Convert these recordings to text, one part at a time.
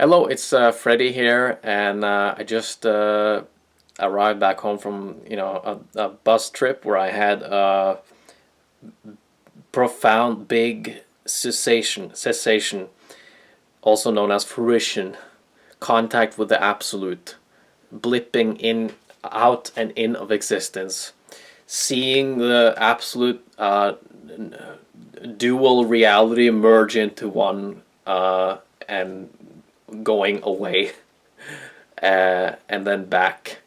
Hello, it's Freddy here, and I just arrived back home from a bus trip where I had a profound, big cessation, also known as fruition, contact with the absolute, blipping in, out, and in of existence, seeing the absolute dual reality merge into one, and going away and then back.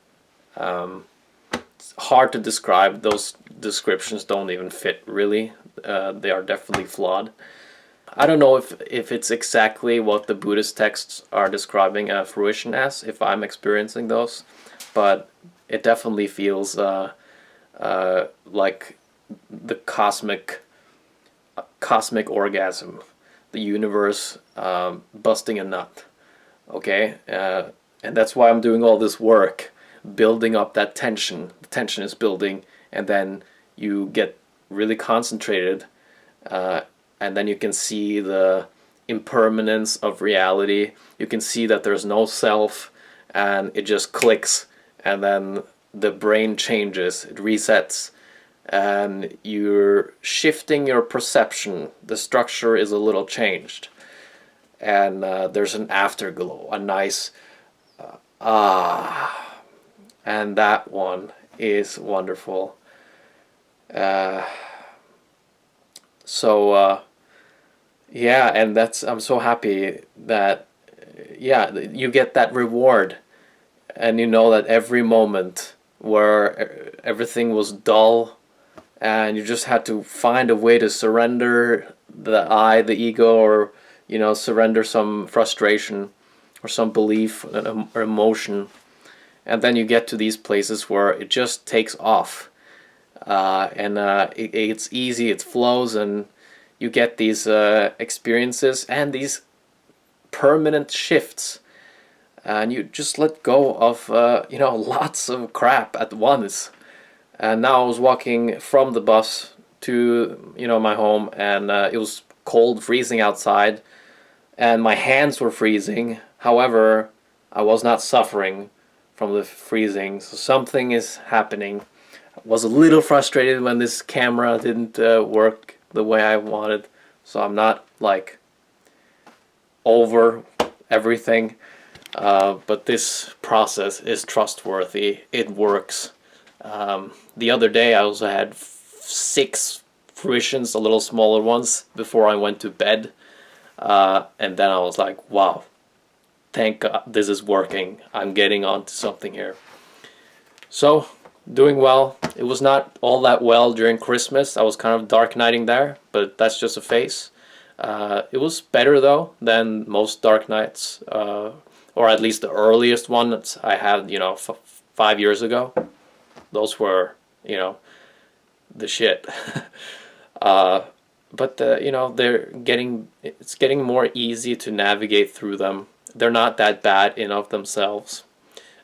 It's hard to describe. Those descriptions don't even fit really. They are definitely flawed. I don't know if it's exactly what the Buddhist texts are describing fruition as, if I'm experiencing those, but it definitely feels like the cosmic orgasm, the universe busting a nut. Okay, and that's why I'm doing all this work, building up that tension. The tension is building, and then you get really concentrated, and then you can see the impermanence of reality. You can see that there's no self, and it just clicks, and then the brain changes, it resets, and you're shifting your perception. The structure is a little changed, and there's an afterglow, a nice and that one is wonderful. uh, so yeah, and that's, I'm so happy that, yeah, you get that reward, and you know that every moment where everything was dull and you just had to find a way to surrender the ego, or surrender some frustration or some belief or emotion, and then you get to these places where it just takes off, and it's easy, it flows, and you get these experiences and these permanent shifts, and you just let go of lots of crap at once. And now I was walking from the bus to my home, and it was cold, freezing outside, and my hands were freezing. However, I was not suffering from the freezing, so something is happening. I was a little frustrated when this camera didn't work the way I wanted, so I'm not like over everything, but this process is trustworthy. It works. The other day I also had 6 fruitions, a little smaller ones, before I went to bed, and then I was like, wow, thank God this is working. I'm getting onto something here. So, doing well. It was not all that well during Christmas. I was kind of dark nighting there, but that's just a phase. It was better though than most dark nights, or at least the earliest ones I had, 5 years ago. Those were, the shit. But it's getting more easy to navigate through them. They're not that bad in of themselves.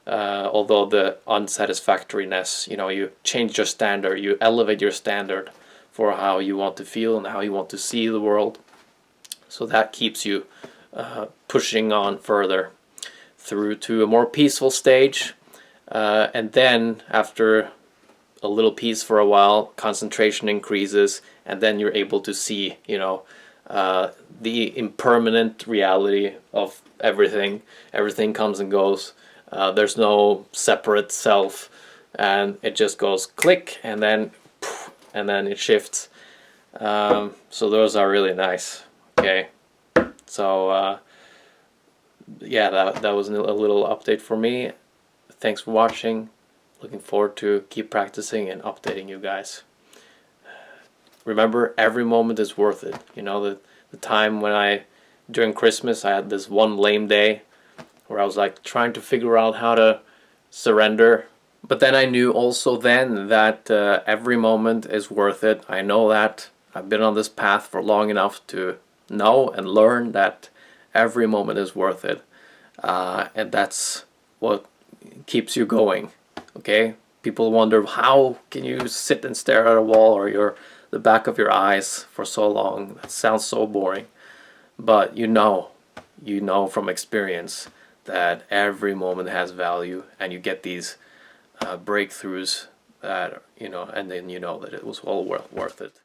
Although the unsatisfactoriness, you change your standard, you elevate your standard for how you want to feel and how you want to see the world. So that keeps you pushing on further through to a more peaceful stage. And then after a little peace for a while, concentration increases, and then you're able to see, the impermanent reality of everything. Everything comes and goes. There's no separate self, and it just goes click, and then it shifts. So those are really nice. Okay, so yeah, that was a little update for me. Thanks for watching. Looking forward to keep practicing and updating you guys. Remember, every moment is worth it. The time when during Christmas, I had this one lame day where I was like trying to figure out how to surrender. But then I knew also then that every moment is worth it. I know that. I've been on this path for long enough to know and learn that every moment is worth it. And that's what keeps you going. Okay? People wonder, how can you sit and stare at a wall or the back of your eyes for so long? That sounds so boring. But you know you know from experience that every moment has value, and you get these breakthroughs that, and then you know that it was all worth it.